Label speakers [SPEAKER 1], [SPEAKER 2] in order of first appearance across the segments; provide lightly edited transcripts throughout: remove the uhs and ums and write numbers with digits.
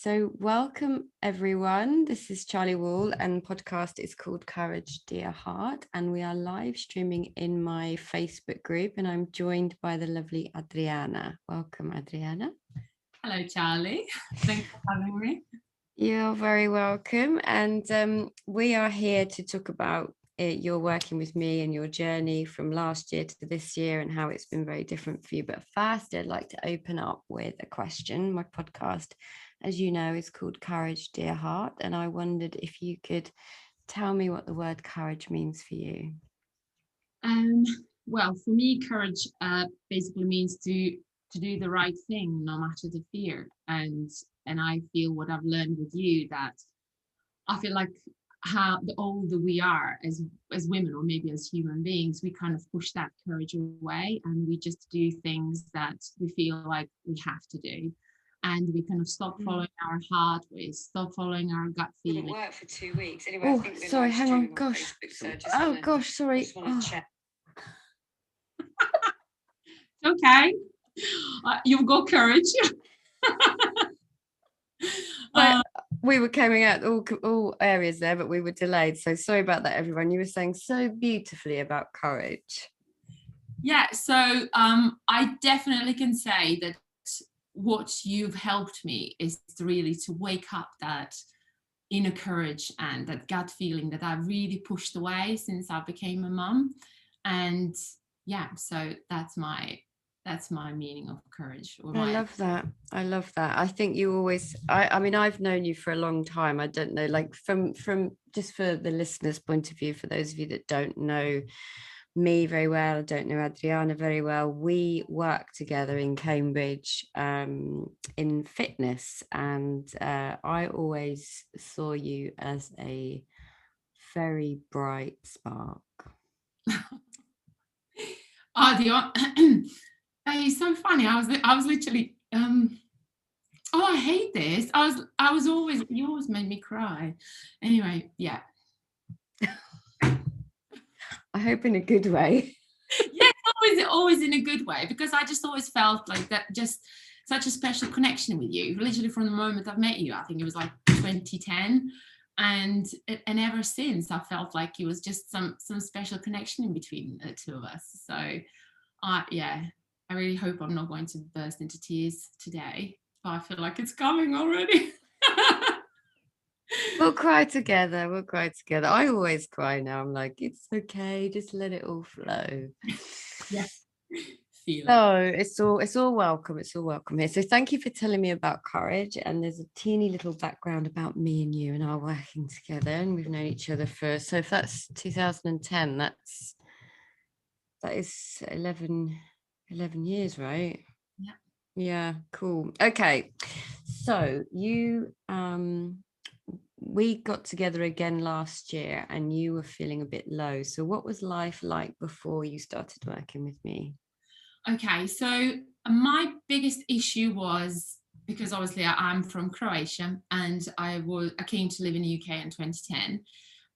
[SPEAKER 1] So welcome everyone. This is Charli Wall and podcast is called Courage, Dear Heart. And we are live streaming in my Facebook group and I'm joined by the lovely Adriana. Welcome, Adriana.
[SPEAKER 2] Hello, Charli. Thanks for having me.
[SPEAKER 1] You're very welcome. And we are here to talk about you're working with me and your journey from last year to this year and how it's been very different for you. But first, I'd like to open up with a question. My podcast, as you know, is called Courage, Dear Heart. And I wondered if you could tell me what the word courage means for you.
[SPEAKER 2] Well, for me, courage basically means to do the right thing, no matter the fear. And I feel what I've learned with you, that I feel like how the older we are as women, or maybe as human beings, we kind of push that courage away and we just do things that we feel like we have to do. And we kind of stop following our heart, we stop following our gut feeling.
[SPEAKER 1] It didn't work for 2 weeks. Anyway, I think sorry, hang on. Gosh. Facebook, sorry.
[SPEAKER 2] Just want to check. Okay. You've got courage.
[SPEAKER 1] We were coming out all areas there, but we were delayed. So sorry about that, everyone. You were saying so beautifully about courage.
[SPEAKER 2] Yeah, so I definitely can say that what you've helped me is really to wake up that inner courage and that gut feeling that I've really pushed away since I became a mum. And yeah, so that's my meaning of courage.
[SPEAKER 1] I love that. I think you always, I mean, I've known you for a long time. I don't know, like from just for the listeners' point of view, for those of you that don't know me very well, I don't know Adriana very well, we work together in Cambridge in fitness, and I always saw you as a very bright spark.
[SPEAKER 2] It's so funny. I was literally I hate this. I was always, you always made me cry. Anyway, yeah.
[SPEAKER 1] I hope in a good way.
[SPEAKER 2] Yeah, always in a good way, because I just always felt like that, just such a special connection with you. Literally from the moment I've met you, I think it was like 2010. And ever since, I felt like it was just some special connection in between the two of us. So yeah, I really hope I'm not going to burst into tears today, but I feel like it's coming already.
[SPEAKER 1] We'll cry together. I always cry now. I'm like, it's okay, just let it all flow.
[SPEAKER 2] Yeah.
[SPEAKER 1] So it's all welcome. It's all welcome here. So thank you for telling me about courage. And there's a teeny little background about me and you and our working together. And we've known each other so if that's 2010, that is 11 years, right?
[SPEAKER 2] Yeah.
[SPEAKER 1] Yeah, cool. Okay. So you we got together again last year and you were feeling a bit low. So what was life like before you started working with me?
[SPEAKER 2] Okay, so my biggest issue was, because obviously I'm from Croatia and I came to live in the UK in 2010.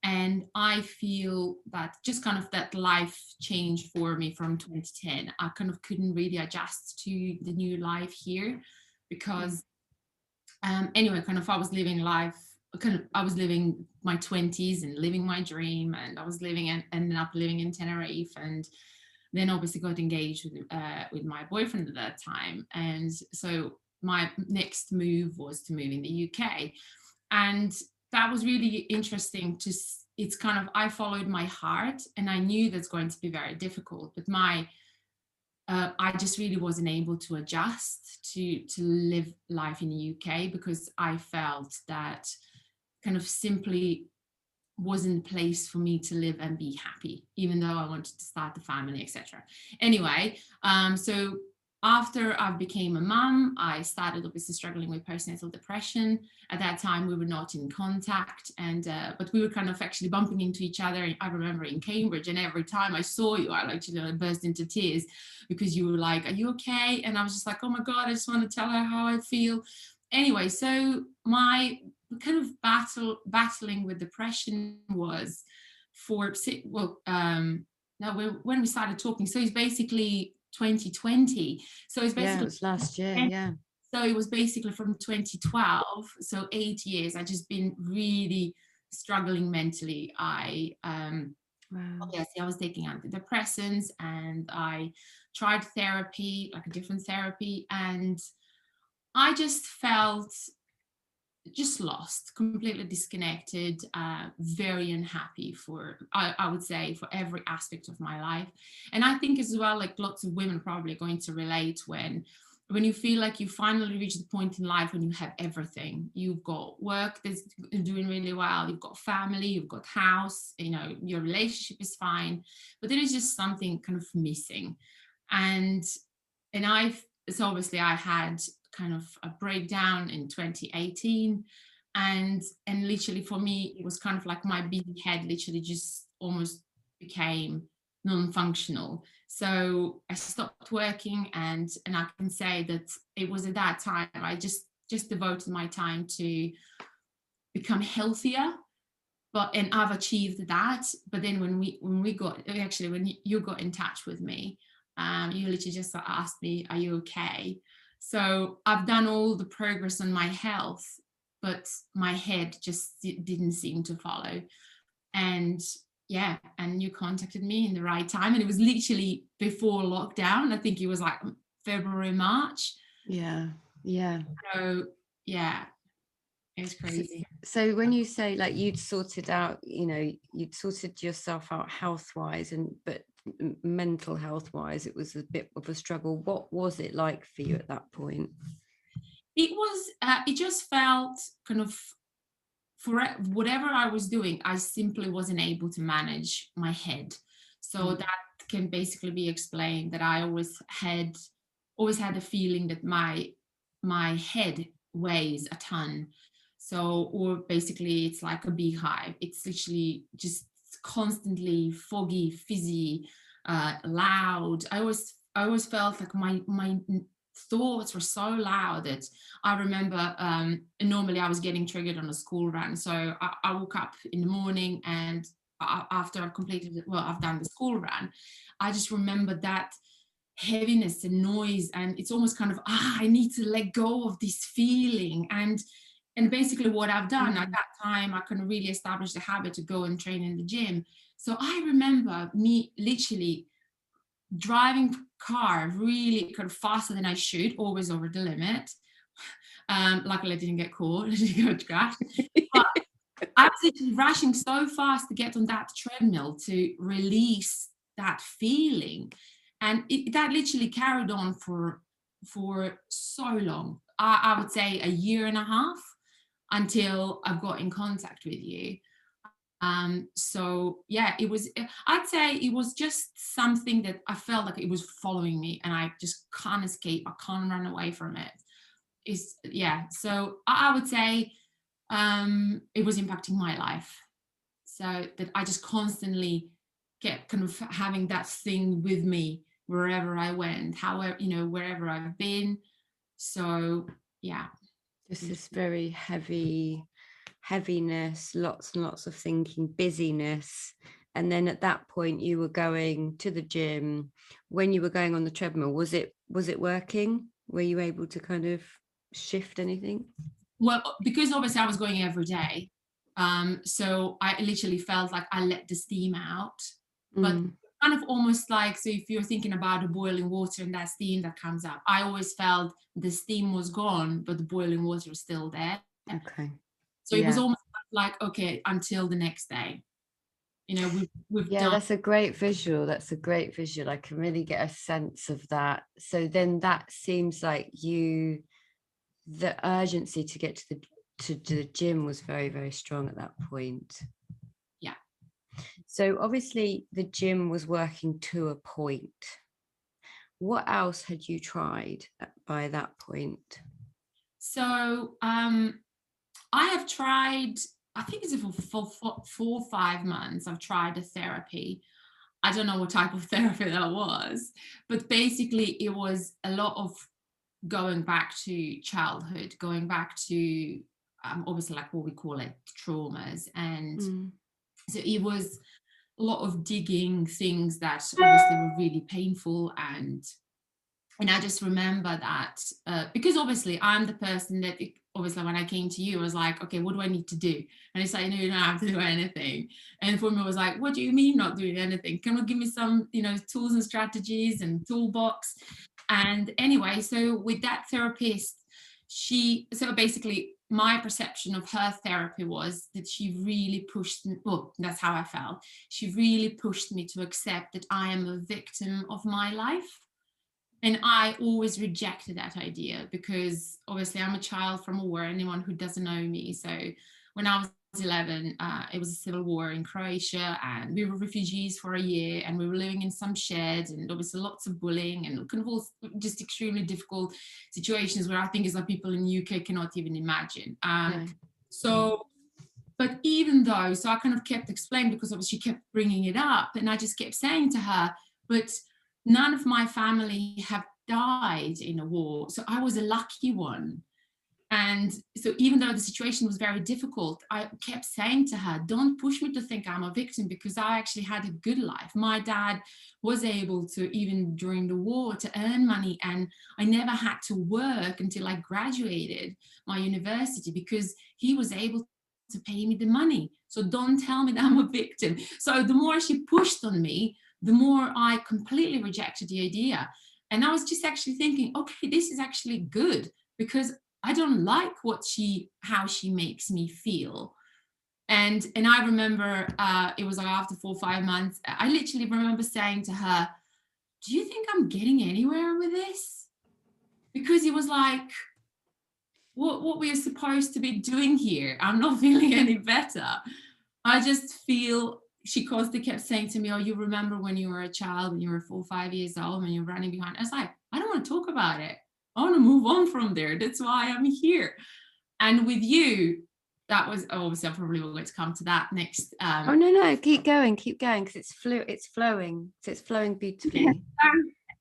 [SPEAKER 2] And I feel that just kind of that life changed for me from 2010. I kind of couldn't really adjust to the new life here, because anyway, kind of I was living life, I was living my 20s and living my dream, and I was ended up living in Tenerife, and then obviously got engaged with my boyfriend at that time. And so my next move was to move in the UK. And that was really interesting it's kind of, I followed my heart and I knew that's going to be very difficult, but I just really wasn't able to adjust to live life in the UK, because I felt that kind of simply wasn't a place for me to live and be happy, even though I wanted to start the family, etc. Anyway, so after I became a mum, I started obviously struggling with postnatal depression. At that time, we were not in contact, but we were kind of actually bumping into each other. I remember in Cambridge, and every time I saw you, I actually burst into tears, because you were like, "Are you okay?" And I was just like, "Oh my God, I just want to tell her how I feel." Anyway, so my kind of battling with depression was when we started talking. So it's basically 2020. So it's basically
[SPEAKER 1] it was last year. Yeah.
[SPEAKER 2] So it was basically from 2012, so 8 years. I just been really struggling mentally.
[SPEAKER 1] Wow.
[SPEAKER 2] Obviously I was taking antidepressants, and I tried therapy, like a different therapy, and I just felt just lost, completely disconnected, very unhappy I would say, for every aspect of my life. And I think as well, like lots of women probably going to relate, when you feel like you finally reach the point in life when you have everything. You've got work that's doing really well, you've got family, you've got house, your relationship is fine, but there is just something kind of missing. And I've so obviously I had kind of a breakdown in 2018, and literally for me it was kind of like my busy head literally just almost became non-functional. So I stopped working, and I can say that it was at that time I just devoted my time to become healthier. And I've achieved that. But then when you got in touch with me, you literally just asked me, "Are you okay?" So I've done all the progress on my health, but my head just didn't seem to follow. And yeah, and you contacted me in the right time, and it was literally before lockdown. I think it was like February, March.
[SPEAKER 1] Yeah.
[SPEAKER 2] So yeah, it was crazy.
[SPEAKER 1] So when you say like you'd sorted out, you'd sorted yourself out health wise, but mental health wise, it was a bit of a struggle. What was it like for you at that point?
[SPEAKER 2] It just felt kind of, for whatever I was doing, I simply wasn't able to manage my head. So that can basically be explained that I always had a feeling that my head weighs a ton. So, or basically it's like a beehive. It's literally just constantly foggy, fizzy, loud. I always felt like my thoughts were so loud that I remember normally I was getting triggered on a school run. So I woke up in the morning, and after I've done the school run, I just remember that heaviness and noise, and it's almost kind of, I need to let go of this feeling. And basically what I've done at that time, I kind of really established the habit to go and train in the gym. So I remember me literally driving car really kind of faster than I should, always over the limit. Luckily I didn't get caught, I didn't go to crash. But I was literally rushing so fast to get on that treadmill to release that feeling. And that literally carried on for so long. I would say a year and a half, until I got in contact with you. So yeah, I'd say it was just something that I felt like it was following me, and I just can't escape. I can't run away from it. So I would say it was impacting my life. So that I just constantly kept kind of having that thing with me wherever I went, however, wherever I've been. So yeah.
[SPEAKER 1] This is very heaviness, lots and lots of thinking, busyness. And then at that point you were going to the gym. When you were going on the treadmill, was it working? Were you able to kind of shift anything?
[SPEAKER 2] Well, because obviously I was going every day, so I literally felt like I let the steam out. But kind of almost like, so if you're thinking about the boiling water and that steam that comes up, I always felt the steam was gone, but the boiling water was still there.
[SPEAKER 1] Okay.
[SPEAKER 2] So it was almost like, okay, until the next day. We've done.
[SPEAKER 1] That's a great visual. I can really get a sense of that. So then that seems like the urgency to get to the gym was very, very strong at that point.
[SPEAKER 2] Yeah.
[SPEAKER 1] So obviously the gym was working to a point. What else had you tried by that point?
[SPEAKER 2] So I have tried, I think it's for 4 or 5 months, I've tried a therapy. I don't know what type of therapy that was, but basically it was a lot of going back to childhood, going back to obviously like what we call it, traumas. And so it was a lot of digging things that obviously were really painful, and And I just remember that because obviously I'm the person that obviously when I came to you, I was like, okay, what do I need to do? And it's like, no, you don't have to do anything. And for me, it was like, what do you mean not doing anything? Can you give me some, tools and strategies and toolbox? And anyway, so with that therapist, so basically my perception of her therapy was that she really pushed me, well, that's how I felt. She really pushed me to accept that I am a victim of my life. And I always rejected that idea because obviously I'm a child from a war, anyone who doesn't know me. So when I was 11, it was a civil war in Croatia, and we were refugees for a year, and we were living in some sheds, and obviously lots of bullying and kind of just extremely difficult situations where I think is that people in the UK cannot even imagine.
[SPEAKER 1] No.
[SPEAKER 2] So, but even though, so I kind of kept explaining because obviously she kept bringing it up, and I just kept saying to her, but none of my family have died in a war, so I was a lucky one. And so even though the situation was very difficult, I kept saying to her, don't push me to think I'm a victim, because I actually had a good life. My dad was able to, even during the war, to earn money, and I never had to work until I graduated my university because he was able to pay me the money. So don't tell me that I'm a victim. So the more she pushed on me, the more I completely rejected the idea. And I was just actually thinking, okay, this is actually good, because I don't like how she makes me feel. And I remember it was like after 4 or 5 months, I literally remember saying to her, do you think I'm getting anywhere with this? Because it was like, what we are supposed to be doing here? I'm not feeling any better. I just feel, she constantly kept saying to me, oh, you remember when you were a child, when you were 4 or 5 years old, when you're running behind? I was like, I don't want to talk about it. I want to move on from there. That's why I'm here. And with you, that was, obviously I probably will going to come to that next.
[SPEAKER 1] Oh no, keep going, because it's flowing. So it's flowing beautifully.
[SPEAKER 2] Yeah.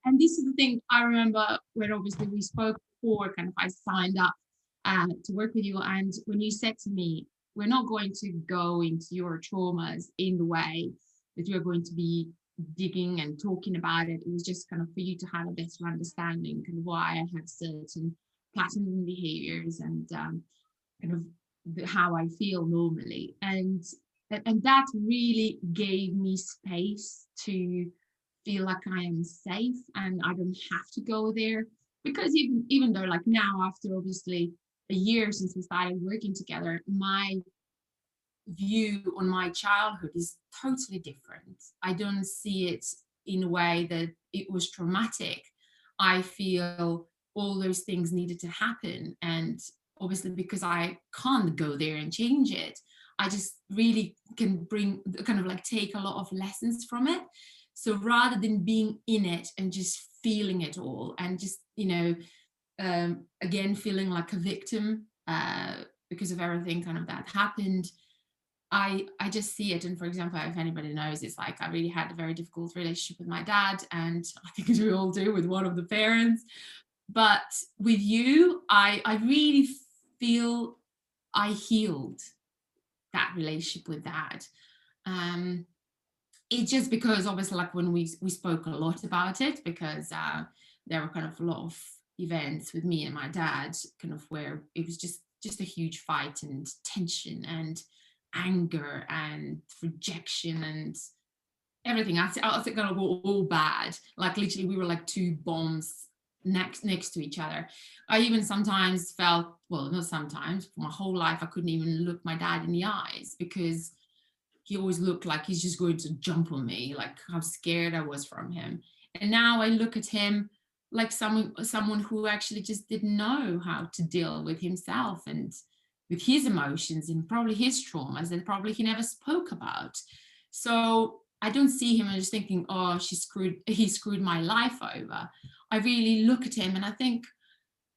[SPEAKER 2] And this is the thing I remember when obviously we spoke before, kind of I signed up to work with you. And when you said to me, we're not going to go into your traumas in the way that you're going to be digging and talking about it. It was just kind of for you to have a better understanding kind of why I have certain patterns and behaviors, and kind of how I feel normally. And that really gave me space to feel like I am safe and I don't have to go there. Because even though like now, after obviously a year since we started working together, my view on my childhood is totally different. I don't see it in a way that it was traumatic. I feel all those things needed to happen. And obviously, because I can't go there and change it, I just really can bring kind of like take a lot of lessons from it. So rather than being in it and just feeling it all and just, again, feeling like a victim because of everything kind of that happened, I just see it. And for example, if anybody knows, it's like I really had a very difficult relationship with my dad, and I think as we all do with one of the parents. But with you, I really feel I healed that relationship with dad. It's just because obviously like when we spoke a lot about it, because there were kind of a lot of events with me and my dad kind of where it was just a huge fight and tension and anger and rejection and everything. I think kind of all bad. Like literally we were like two bombs next to each other. I even sometimes felt, well, not sometimes, for my whole life I couldn't even look my dad in the eyes because he always looked like he's just going to jump on me, like how scared I was from him. And now I look at him like someone who actually just didn't know how to deal with himself and with his emotions and probably his traumas that probably he never spoke about. So I don't see him and just thinking, oh, he screwed my life over. I really look at him and I think,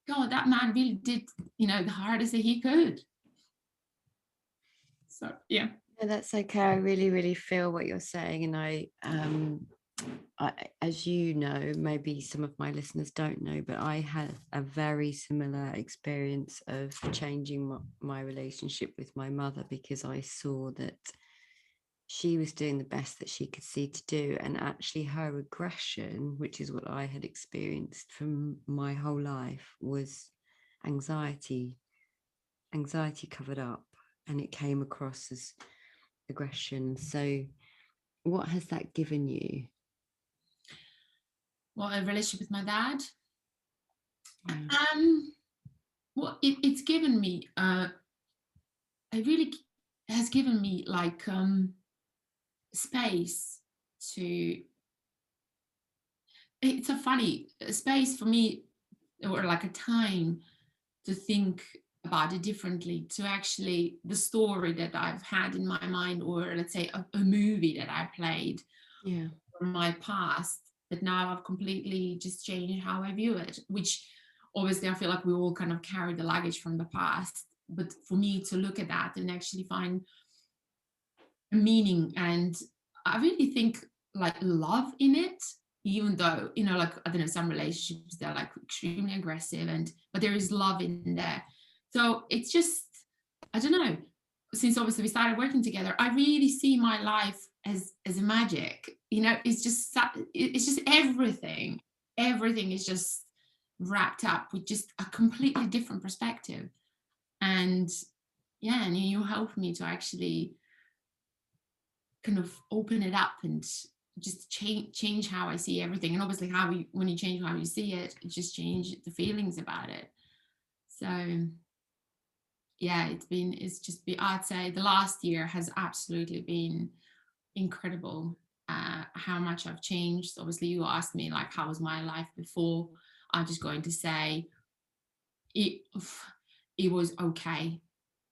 [SPEAKER 2] God, that man really did, the hardest that he could. So yeah.
[SPEAKER 1] No, that's okay. I really, really feel what you're saying. And I, as you know, maybe some of my listeners don't know, but I had a very similar experience of changing my relationship with my mother, because I saw that she was doing the best that she could see to do, and actually her aggression, which is what I had experienced from my whole life, was anxiety covered up, and it came across as aggression. So what has that given you?
[SPEAKER 2] Well, a relationship with my dad.
[SPEAKER 1] Yeah.
[SPEAKER 2] Well, it's given me it really has given me like space to, it's a funny space for me, or like a time to think about it differently, to actually the story that I've had in my mind, or let's say a movie that I played
[SPEAKER 1] Yeah.
[SPEAKER 2] from my past, but now I've completely just changed how I view it, which obviously I feel like we all kind of carry the luggage from the past. But for me to look at that and actually find a meaning, and I really think like love in it, even though, you know, like, I don't know, some relationships, they're like extremely aggressive, and but there is love in there. So it's just, I don't know, since obviously we started working together, I really see my life as a magic. You know, it's just everything is just wrapped up with just a completely different perspective. And yeah, and you help me to actually kind of open it up and just change how I see everything. And obviously how you, when you change how you see it, it just change the feelings about it. So yeah, it's just been, I'd say the last year has absolutely been incredible, how much I've changed. Obviously you asked me like how was my life before. I'm just going to say it it was okay.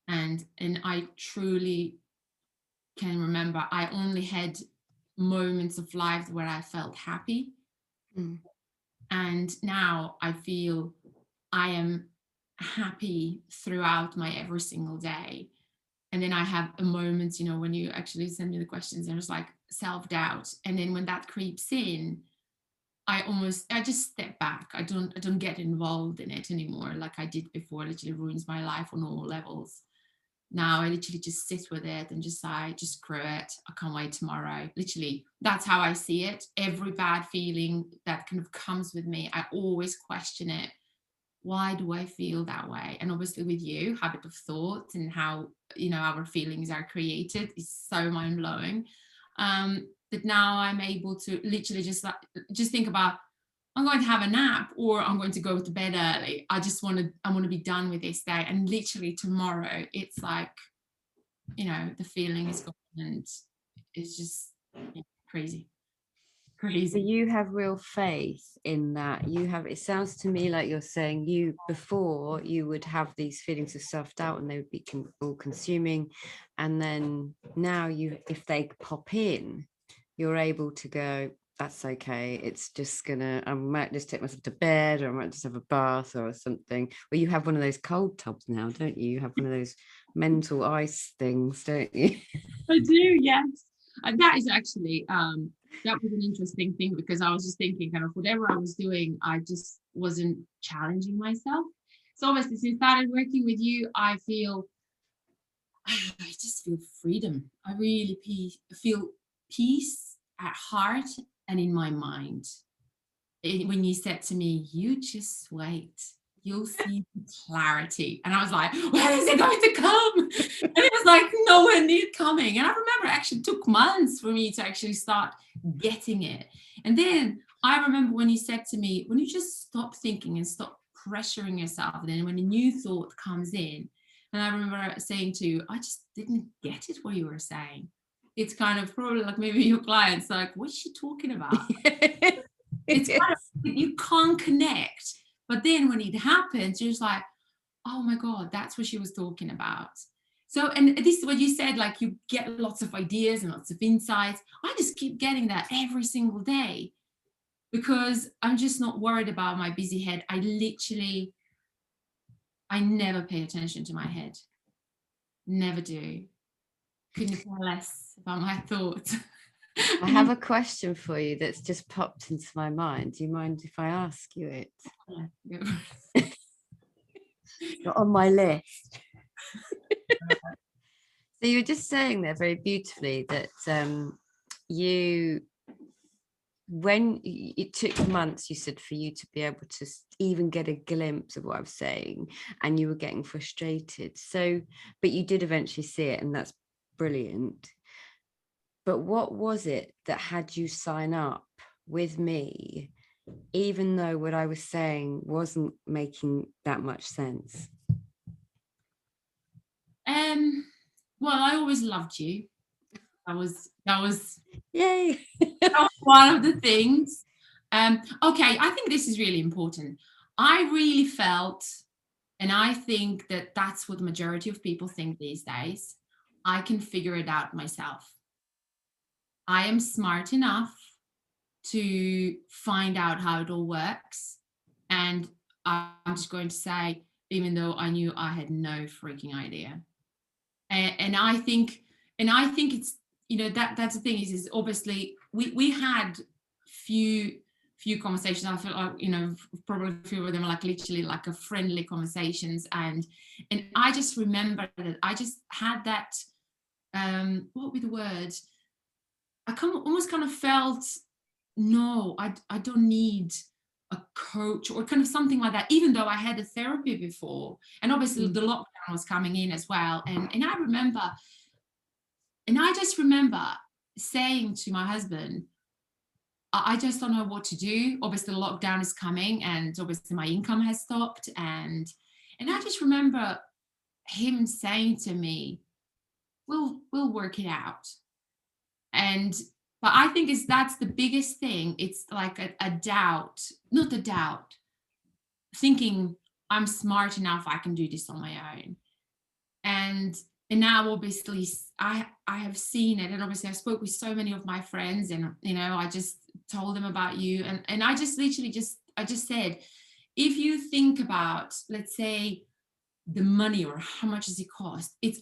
[SPEAKER 2] And I truly can remember I only had moments of life where I felt happy.
[SPEAKER 1] Mm.
[SPEAKER 2] And now I feel I am happy throughout my every single day. And then I have a moment, you know, when you actually send me the questions, and it's like self-doubt. And then when that creeps in, I just step back. I don't get involved in it anymore like I did before. It literally ruins my life on all levels. Now I literally just sit with it and just say, just screw it. I can't wait tomorrow. Literally, that's how I see it. Every bad feeling that kind of comes with me, I always question it. Why do I feel that way? And obviously with you, habit of thought and how, you know, our feelings are created is so mind blowing. That now I'm able to literally just think about, I'm going to have a nap or I'm going to go to bed early. I want to be done with this day. And literally tomorrow, it's like, you know, the feeling is gone, and it's just, yeah, crazy.
[SPEAKER 1] So
[SPEAKER 2] Crazy.
[SPEAKER 1] you have real faith in that. You have, it sounds to me like you're saying you, before you would have these feelings of self-doubt and they would be all consuming. And then now you, if they pop in, you're able to go, that's okay. It's just gonna, I might just take myself to bed, or I might just have a bath or something. Or you have one of those cold tubs now, don't you? You have one of those mental ice things, don't you?
[SPEAKER 2] I do, yes. And that is actually that was an interesting thing, because I was just thinking kind of whatever I was doing, I just wasn't challenging myself. So obviously since I started working with you, I feel I just feel freedom. I really feel peace at heart and in my mind. When you said to me, you just wait, you'll see clarity. And I was like, when is it going to come? And it was like nowhere near coming. And I remember it actually took months for me to actually start getting it. And then I remember when you said to me, when you just stop thinking and stop pressuring yourself, and then when a new thought comes in, and I remember saying to you, I just didn't get it what you were saying. It's kind of probably like maybe your clients like, what's she talking about? It's kind of, you can't connect. But then when it happens, you're just like, oh my God, that's what she was talking about. So, and this is what you said, like you get lots of ideas and lots of insights. I just keep getting that every single day, because I'm just not worried about my busy head. I never pay attention to my head. Never do. Couldn't care less about my thoughts.
[SPEAKER 1] I have a question for you that's just popped into my mind. Do you mind if I ask you it?
[SPEAKER 2] Yeah.
[SPEAKER 1] It's not on my list. So you were just saying there very beautifully that you, when it took months, you said, for you to be able to even get a glimpse of what I was saying, and you were getting frustrated. So, but you did eventually see it, and that's brilliant. But what was it that had you sign up with me, even though what I was saying wasn't making that much sense?
[SPEAKER 2] Well, I always loved you. That was
[SPEAKER 1] Yay.
[SPEAKER 2] one of the things. Okay, I think this is really important. I really felt, and I think that that's what the majority of people think these days, I can figure it out myself. I am smart enough to find out how it all works. And I'm just going to say, even though I knew I had no freaking idea. And I think, it's, that's the thing is obviously we had few conversations. I feel like, probably a few of them are like literally like a friendly conversations. And I just remember that I just had that, what would be the word? Almost kind of felt, no, I don't need a coach or kind of something like that, even though I had a therapy before. And obviously the lockdown was coming in as well. And I remember, and I just remember saying to my husband, I just don't know what to do. Obviously the lockdown is coming and obviously my income has stopped. And I just remember him saying to me, we'll work it out. And but I think that's the biggest thing. It's like a doubt, not a doubt, thinking I'm smart enough, I can do this on my own. And and now obviously I have seen it, and obviously I spoke with so many of my friends, and I just told them about you, and I just literally I just said, if you think about, let's say, the money or how much does it cost, it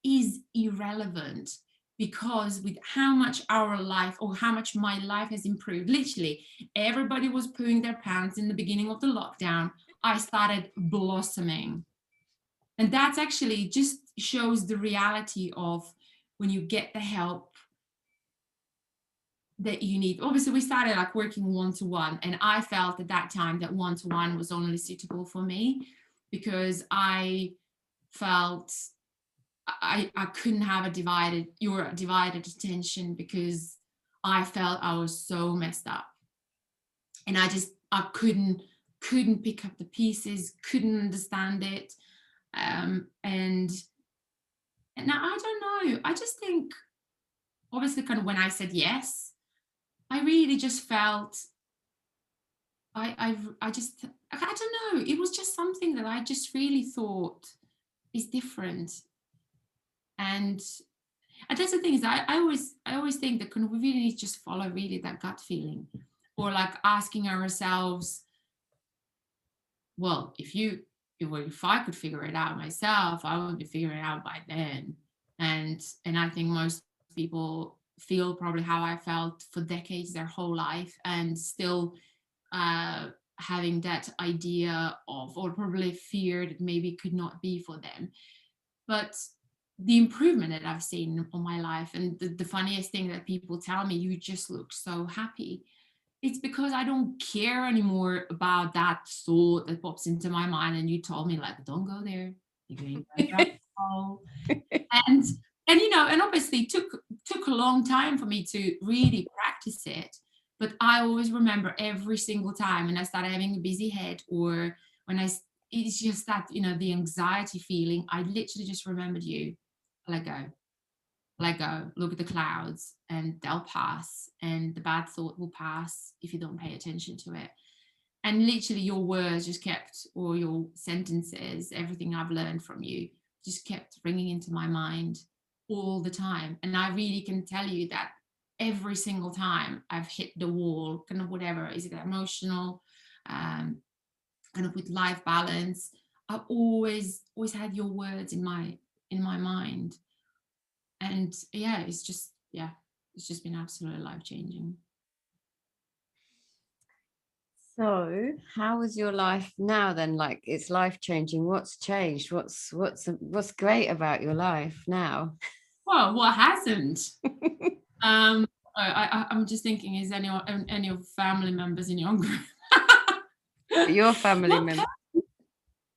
[SPEAKER 2] is irrelevant, because with how much our life or how much my life has improved, literally everybody was pooing their pants in the beginning of the lockdown. I started blossoming. And that's actually just shows the reality of when you get the help that you need. Obviously we started like working one-to-one, and I felt at that time that one-to-one was only suitable for me, because I felt I couldn't have your divided attention, because I felt I was so messed up, and I couldn't pick up the pieces, couldn't understand it. And now I don't know. I just think, obviously, kind of when I said yes, I really just felt I just I don't know. It was just something that I just really thought is different. And And that's the thing is, I always think that kind of we really need to just follow really that gut feeling, or like asking ourselves, well, if I could figure it out myself, I would be figuring it out by then. And I think most people feel probably how I felt for decades, their whole life, and still uh, having that idea of, or probably fear that maybe it could not be for them. But the improvement that I've seen on my life, and the funniest thing that people tell me, you just look so happy. It's because I don't care anymore about that thought that pops into my mind. And you told me, like, don't go there. You're going down the rabbit hole. And and obviously took a long time for me to really practice it. But I always remember every single time when I started having a busy head, or when it's just that, the anxiety feeling, I literally just remembered you. Let go, let go, look at the clouds, and they'll pass, and the bad thought will pass if you don't pay attention to it. And literally your words just kept, or your sentences, everything I've learned from you just kept ringing into my mind all the time. And I really can tell you that every single time I've hit the wall, kind of whatever, is it emotional, um, kind of with life balance, I always had your words in my mind. And yeah, it's just been absolutely life changing.
[SPEAKER 1] So, how is your life now then? Like, it's life changing. What's changed? What's great about your life now?
[SPEAKER 2] Well, what hasn't? Um, I'm just thinking, is any of family members in your group?
[SPEAKER 1] Your family
[SPEAKER 2] What?
[SPEAKER 1] member.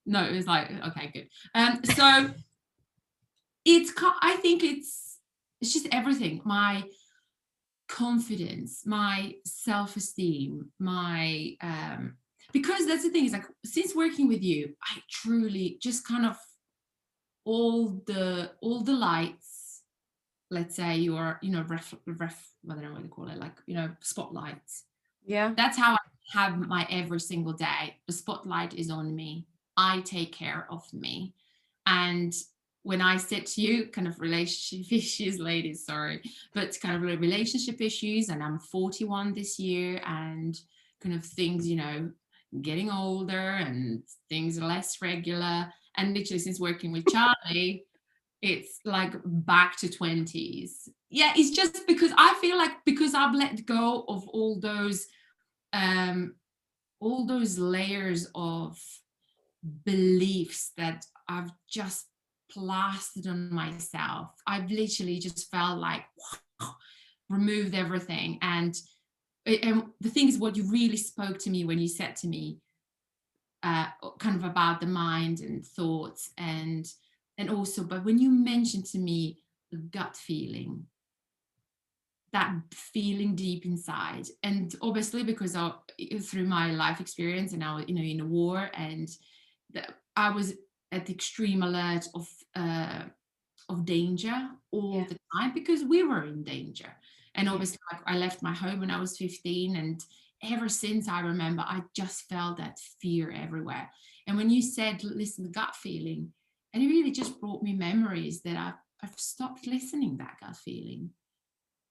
[SPEAKER 2] No, it was like, okay, good. So I think it's just everything. My confidence, my self-esteem, my because that's the thing, is like, since working with you, I truly just kind of, all the lights, let's say, your, I don't know what they call it, like, spotlights.
[SPEAKER 1] Yeah.
[SPEAKER 2] That's how I have my every single day. The spotlight is on me. I take care of me. And when I said to you, kind of relationship issues, ladies, sorry, but kind of relationship issues, and I'm 41 this year, and kind of things, getting older and things are less regular. And literally, since working with Charli, it's like back to 20s. Yeah, it's just because I feel like, because I've let go of um all those layers of beliefs that I've just plastered on myself. I've literally just felt like, removed everything. And the thing is, what you really spoke to me when you said to me, kind of about the mind and thoughts, and also, but when you mentioned to me the gut feeling, that feeling deep inside, and obviously because through my life experience, and now, in a war, and I was at the extreme alert of danger all the time, because we were in danger. And obviously, like, I left my home when I was 15, and ever since, I remember, I just felt that fear everywhere. And when you said, listen, the gut feeling, and it really just brought me memories that I've stopped listening, that gut feeling.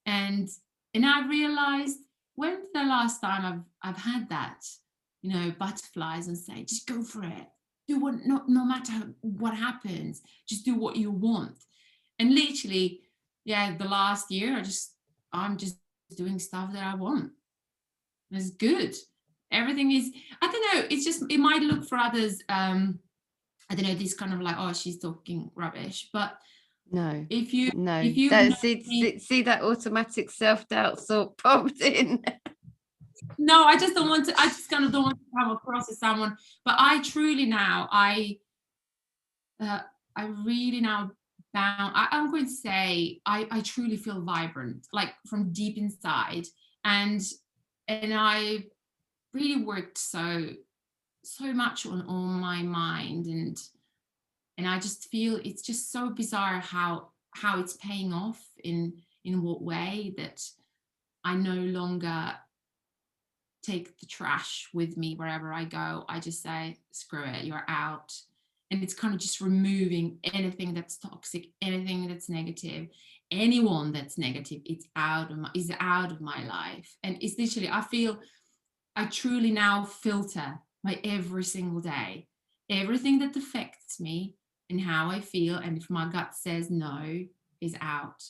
[SPEAKER 2] And and I realized, when's the last time I've had that, butterflies, and say, just go for it. Do what, no matter what happens, just do what you want. And literally, yeah, the last year, I'm just doing stuff that I want. It's good. Everything is, I don't know, it's just, it might look for others, I don't know, this kind of like, oh, she's talking rubbish. But
[SPEAKER 1] No.
[SPEAKER 2] if you
[SPEAKER 1] No.
[SPEAKER 2] if you've
[SPEAKER 1] That,
[SPEAKER 2] known me,
[SPEAKER 1] see that automatic self-doubt thought popped in.
[SPEAKER 2] no, I just don't want to, I just kind of don't want to come across as someone. But I truly now, uh, I really now bound. I'm going to say, I truly feel vibrant, like from deep inside. And and I really worked so much on my mind, and I just feel it's just so bizarre how it's paying off, in what way, that I no longer take the trash with me wherever I go. I just say, screw it, you're out. And it's kind of just removing anything that's toxic, anything that's negative, anyone that's negative. It's out of my life. And it's literally, I feel, I truly now filter my every single day, everything that affects me and how I feel. And if my gut says no, is out.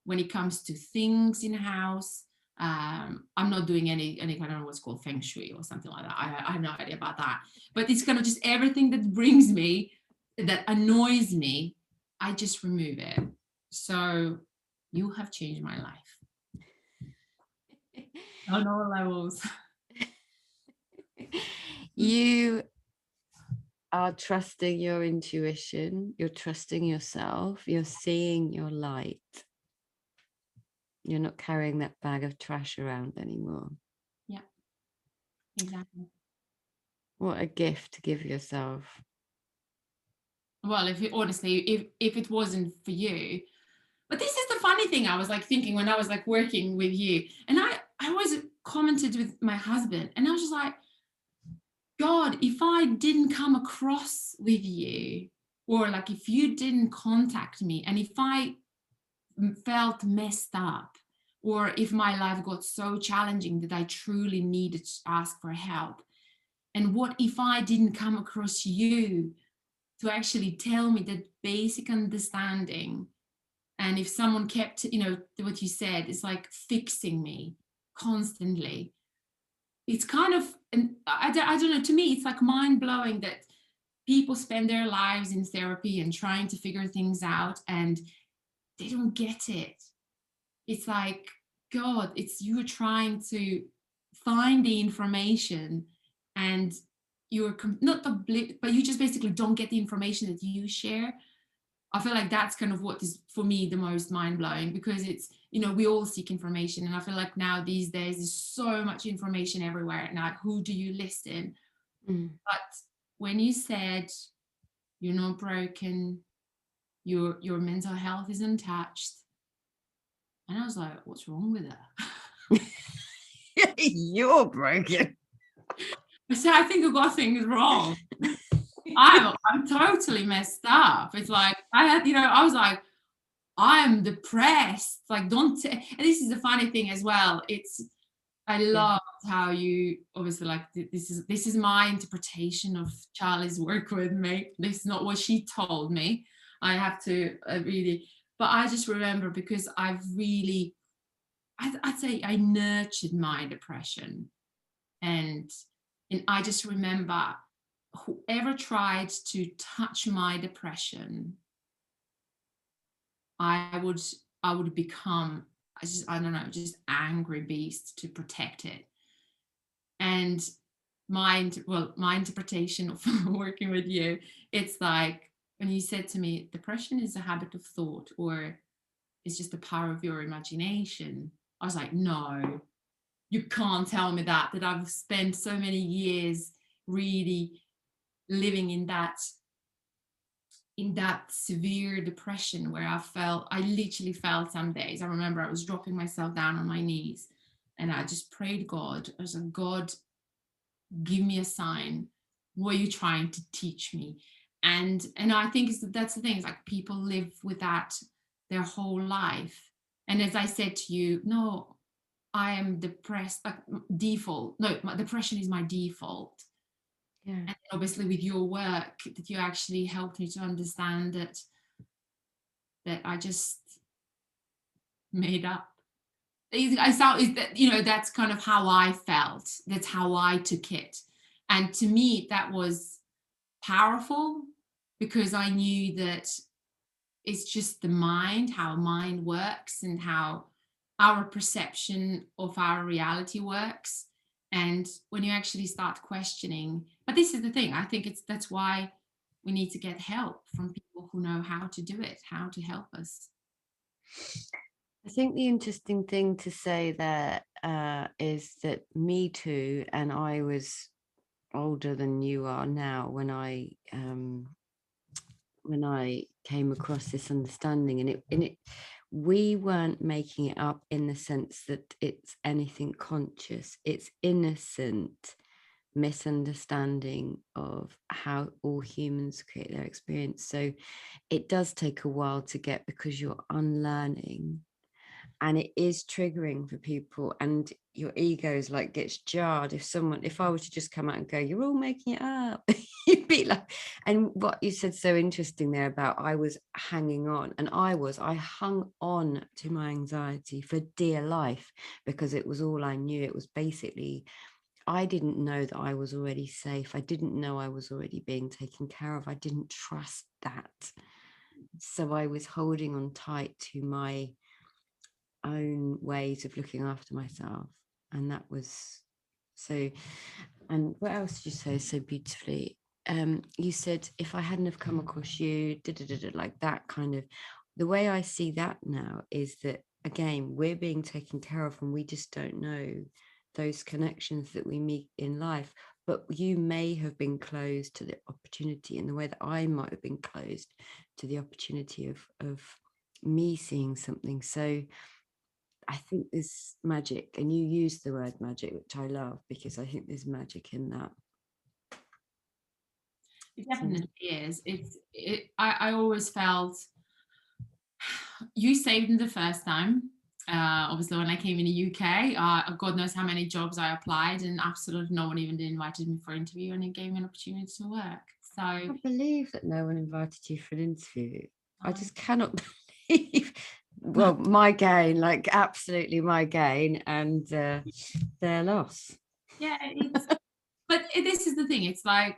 [SPEAKER 2] When it comes to things in the house, I'm not doing any kind of, I don't know what's called feng shui or something like that. I have no idea about that. But it's kind of just everything that brings me, that annoys me, I just remove it. So you have changed my life on all levels.
[SPEAKER 1] You are trusting your intuition, you're trusting yourself, you're seeing your light. You're not carrying that bag of trash around anymore.
[SPEAKER 2] Yeah, exactly.
[SPEAKER 1] What a gift to give yourself.
[SPEAKER 2] Well, honestly, if it wasn't for you, but this is the funny thing, I was like thinking when I was like working with you, and I always commented with my husband, and I was just like, God, if I didn't come across with you, or like if you didn't contact me, and if I felt messed up, or if my life got so challenging that I truly needed to ask for help, and what if I didn't come across you to actually tell me that basic understanding? And if someone kept, what you said, it's like fixing me constantly. it's kind of, and I don't know, to me, it's like mind blowing that people spend their lives in therapy and trying to figure things out and they don't get it. It's like, God, it's you trying to find the information and you're not the, but you just basically don't get the information that you share. I feel like that's kind of what is for me the most mind blowing, because it's, we all seek information. And I feel like now these days there's so much information everywhere. Now, who do you listen? But when you said you're not broken, your mental health is untouched, and I was like, what's wrong with her?
[SPEAKER 1] You're broken.
[SPEAKER 2] I said, I think I've got things wrong. I'm totally messed up. It's like I was like, I'm depressed. Like, don't. And this is the funny thing as well. I love how you obviously, like, this is my interpretation of Charli's work with me. This is not what she told me. I have to really, but I just remember, because I've really, I'd say I nurtured my depression, and I just remember whoever tried to touch my depression, I would become, I don't know, just angry beast to protect it. And my interpretation of working with you, it's like when you said to me, depression is a habit of thought, or it's just the power of your imagination. I was like, no, you can't tell me that I've spent so many years really living in that severe depression, where I literally felt some days, I remember I was dropping myself down on my knees and I just prayed God. I was like, God, give me a sign. What are you trying to teach me? And I think that's the thing. It's like people live with that their whole life. And as I said to you, no, I am depressed. Like, default. No, my depression is my default.
[SPEAKER 1] Yeah.
[SPEAKER 2] And obviously with your work, that you actually helped me to understand that I just made up. That's kind of how I felt. That's how I took it. And to me, that was powerful, because I knew that it's just the mind, how mind works, and how our perception of our reality works. And when you actually start questioning, but this is the thing, I think that's why we need to get help from people who know how to do it, how to help us.
[SPEAKER 1] I think the interesting thing to say there is that me too, and I was older than you are now when I came across this understanding, and we weren't making it up in the sense that it's anything conscious. It's innocent misunderstanding of how all humans create their experience. So it does take a while to get, because you're unlearning, and it is triggering for people, and your egos like gets jarred if I was to just come out and go, you're all making it up. You'd be like, and what you said so interesting there about I was hanging on, and I hung on to my anxiety for dear life, because it was all I knew. It was basically, I didn't know that I was already safe. I didn't know I was already being taken care of. I didn't trust that. So I was holding on tight to my own ways of looking after myself. And that was so. And what else did you say so beautifully? You said, if I hadn't have come across you, like that kind of, the way I see that now is that, again, we're being taken care of and we just don't know those connections that we meet in life. But you may have been closed to the opportunity in the way that I might have been closed to the opportunity of me seeing something. So I think there's magic, and you use the word magic, which I love, because I think there's magic in that.
[SPEAKER 2] It definitely is. I always felt you saved me the first time. Obviously, when I came in the UK, God knows how many jobs I applied, and absolutely no one even invited me for an interview, and it gave me an opportunity to work. So
[SPEAKER 1] I can't believe that no one invited you for an interview. I just cannot believe. Well, my gain, like absolutely my gain, and their loss.
[SPEAKER 2] Yeah, this is the thing. It's like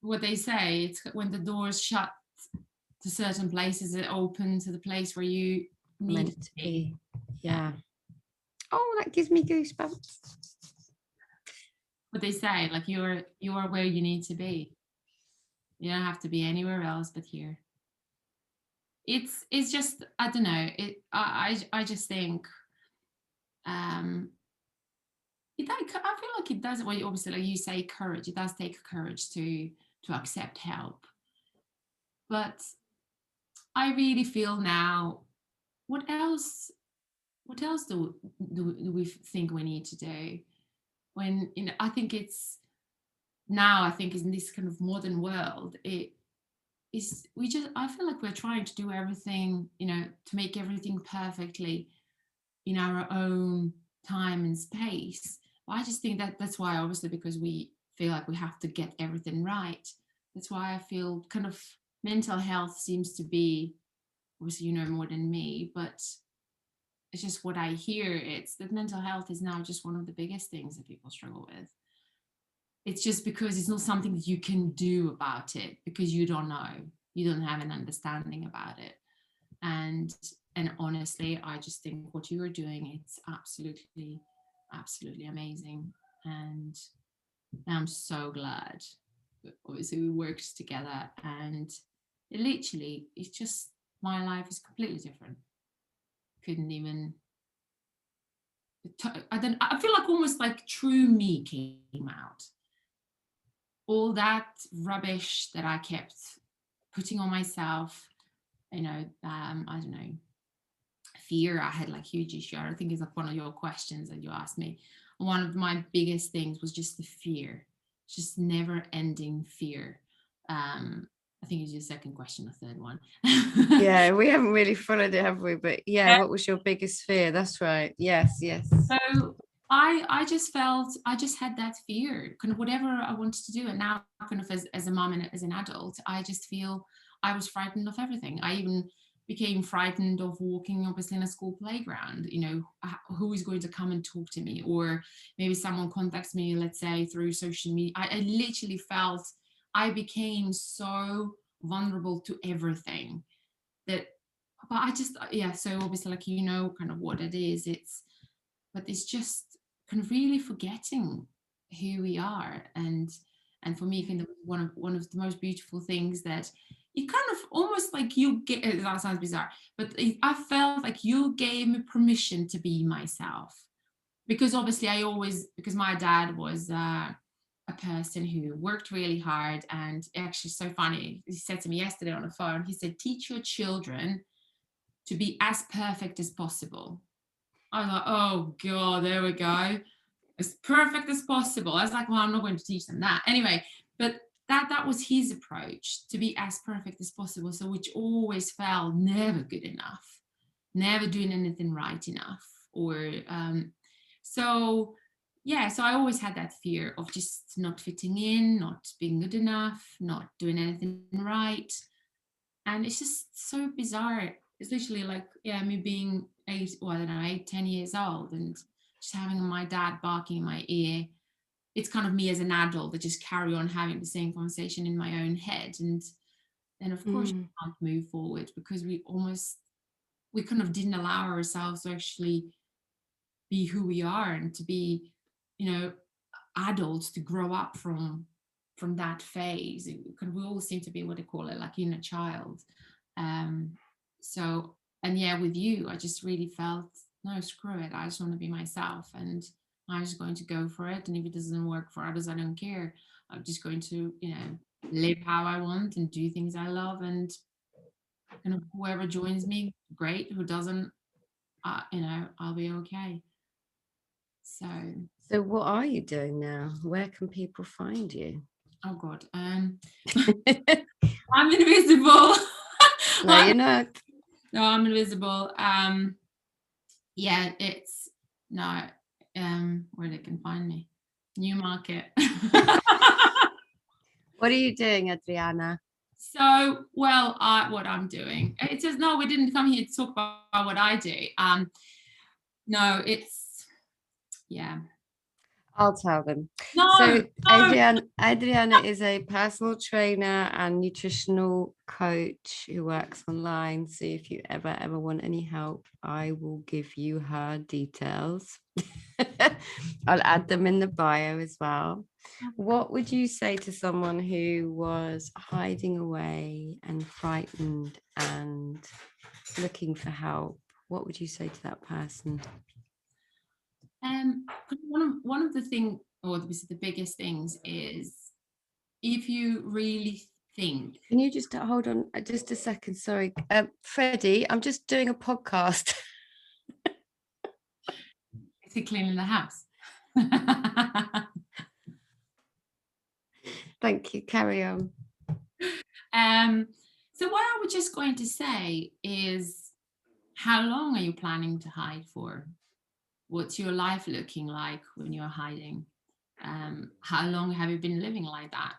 [SPEAKER 2] what they say. It's when the doors shut to certain places, it open to the place where you need
[SPEAKER 1] Meant
[SPEAKER 2] to
[SPEAKER 1] to
[SPEAKER 2] be.
[SPEAKER 1] be.
[SPEAKER 2] Yeah.
[SPEAKER 1] Yeah. Oh, that gives me goosebumps.
[SPEAKER 2] What they say, like you're where you need to be. You don't have to be anywhere else but here. It's just, I don't know. I just think um I feel like it does, well, obviously, like you say, courage. It does take courage to accept help. But I really feel now, what else what else do we think we need to do? When, I think it's now, I think in this kind of modern world, it is, I feel like we're trying to do everything, to make everything perfectly in our own time and space. But I just think that that's why, obviously, because we feel like we have to get everything right. That's why I feel kind of mental health seems to be, obviously, more than me, but it's just what I hear. It's that mental health is now just one of the biggest things that people struggle with. It's just because it's not something that you can do about it, because you don't know, you don't have an understanding about it. And honestly, I just think what you are doing, it's absolutely amazing. And I'm so glad that obviously we worked together, and it's just, my life is completely different. Couldn't even, I feel like almost like true me came out. All that rubbish that I kept putting on myself, I don't know, fear. I had like huge issue. I think it's like one of your questions that you asked me. One of my biggest things was just the fear, just never ending fear. I think it's your second question, the third one.
[SPEAKER 1] Yeah, we haven't really followed it, have we? But yeah,
[SPEAKER 2] Yeah.
[SPEAKER 1] what was your biggest fear? That's right. Yes, yes.
[SPEAKER 2] So I just felt, I just had that fear, kind of whatever I wanted to do. And now, kind of as a mom and as an adult, I just feel I was frightened of everything. I even became frightened of walking, obviously, in a school playground. Who is going to come and talk to me? Or maybe someone contacts me, let's say, through social media. I literally felt I became so vulnerable to everything that, but I just, yeah. So obviously, like, kind of what it is. But it's just kind of really forgetting who we are. And for me, kind of one of the most beautiful things that you kind of almost like you get, that sounds bizarre, but I felt like you gave me permission to be myself. Because obviously, because my dad was a person who worked really hard. And actually, so funny, he said to me yesterday on the phone, he said, teach your children to be as perfect as possible. I was like, oh God, there we go. As perfect as possible. I was like, well, I'm not going to teach them that. Anyway, but that was his approach, to be as perfect as possible. So which always felt never good enough, never doing anything right enough. Or so yeah, so I always had that fear of just not fitting in, not being good enough, not doing anything right. And it's just so bizarre. It's literally like, yeah, me being 10 years old, and just having my dad barking in my ear. It's kind of me as an adult that just carry on having the same conversation in my own head. And then, of course, you can't move forward, because we kind of didn't allow ourselves to actually be who we are, and to be, you know, adults, to grow up from that phase. We all seem to be, what they call it, like inner child. um so, and yeah, with you, I just really felt, no, screw it, I just want to be myself, and I'm just going to go for it. And if it doesn't work for others, I don't care. I'm just going to, live how I want and do things I love. And kind of whoever joins me, great. Who doesn't, I'll be okay. So,
[SPEAKER 1] So what are you doing now? Where can people find you?
[SPEAKER 2] oh God, I'm invisible.
[SPEAKER 1] No, you're not.
[SPEAKER 2] No, I'm invisible. Yeah, it's no, where they can find me. Newmarket.
[SPEAKER 1] What are you doing, Adriana?
[SPEAKER 2] So, well, what I'm doing. It says no, we didn't come here to talk about what I do. No, it's, yeah.
[SPEAKER 1] I'll tell them.
[SPEAKER 2] No,
[SPEAKER 1] So
[SPEAKER 2] no.
[SPEAKER 1] Adriana is a personal trainer and nutritional coach who works online. So if you ever want any help, I will give you her details. I'll add them in the bio as well. What would you say to someone who was hiding away and frightened and looking for help? What would you say to that person?
[SPEAKER 2] One of the things, or the biggest things, is if you really think.
[SPEAKER 1] Can you just hold on just a second? Sorry. Freddie, I'm just doing a podcast.
[SPEAKER 2] Is he cleaning the house?
[SPEAKER 1] Thank you. Carry on.
[SPEAKER 2] So what I was just going to say is, how long are you planning to hide for? What's your life looking like when you're hiding? How long have you been living like that?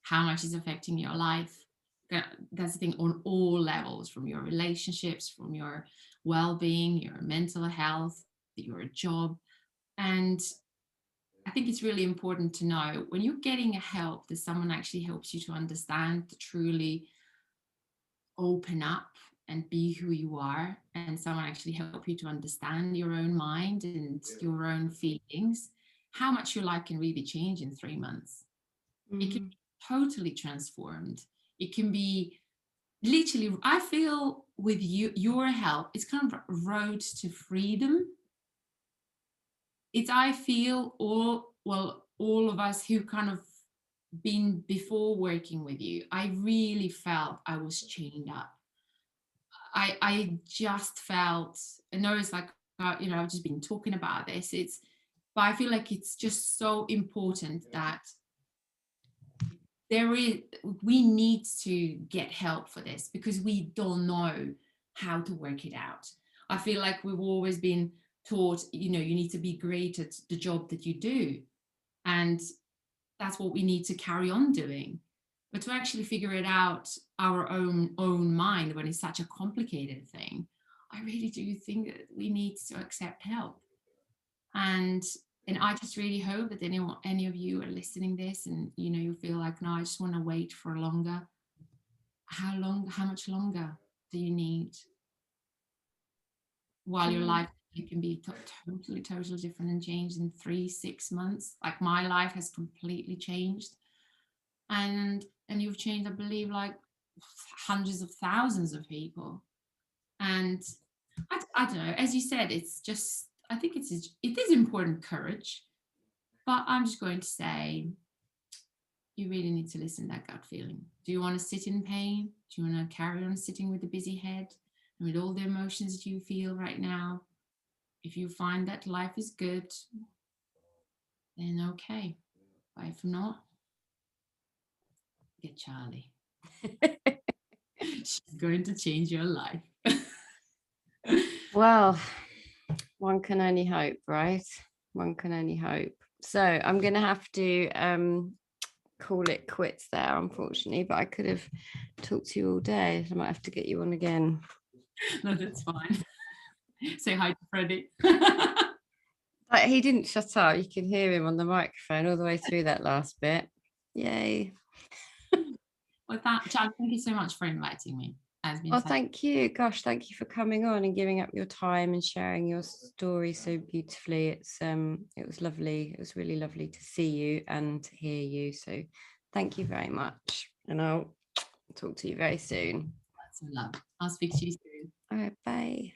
[SPEAKER 2] How much is affecting your life? That's the thing, on all levels, from your relationships, from your well-being, your mental health, your job. And I think it's really important to know when you're getting a help that someone actually helps you to understand, to truly open up and be who you are, and someone actually help you to understand your own mind and your own feelings, how much your life can really change in 3 months. It can be totally transformed. It can be literally, I feel with your help, it's kind of a road to freedom. It's, I feel, all of us who kind of been before working with you, I really felt I was chained up. I just felt, I know it's like, I've just been talking about this. But I feel like it's just so important that we need to get help for this, because we don't know how to work it out. I feel like we've always been taught, you need to be great at the job that you do. And that's what we need to carry on doing. But to actually figure it out our own mind, when it's such a complicated thing, I really do think that we need to accept help. And I just really hope that any of you are listening this, and you feel like, no, I just want to wait for longer. How much longer do you need? While your life, it can be totally different and changed in 3-6 months. Like, my life has completely changed. And you've changed, I believe, like hundreds of thousands of people. And I don't know, as you said, it's just, I think it is important courage. But I'm just going to say, you really need to listen to that gut feeling. Do you want to sit in pain? Do you want to carry on sitting with a busy head and with all the emotions that you feel right now? If you find that life is good, then okay. But if not, get Charli. She's going to change your life.
[SPEAKER 1] Well, one can only hope, right? One can only hope. So I'm going to have to call it quits there, unfortunately, but I could have talked to you all day. I might have to get you on again.
[SPEAKER 2] No, that's fine. Say hi to Freddie.
[SPEAKER 1] Like, he didn't shut up. You can hear him on the microphone all the way through that last bit. Yay.
[SPEAKER 2] With that, Charli, thank you so much for inviting me.
[SPEAKER 1] Well, thank you. Gosh, thank you for coming on and giving up your time and sharing your story so beautifully. It was lovely. It was really lovely to see you and hear you. So thank you very much. And I'll talk to you very soon.
[SPEAKER 2] That's love. I'll speak to you soon.
[SPEAKER 1] All right, bye.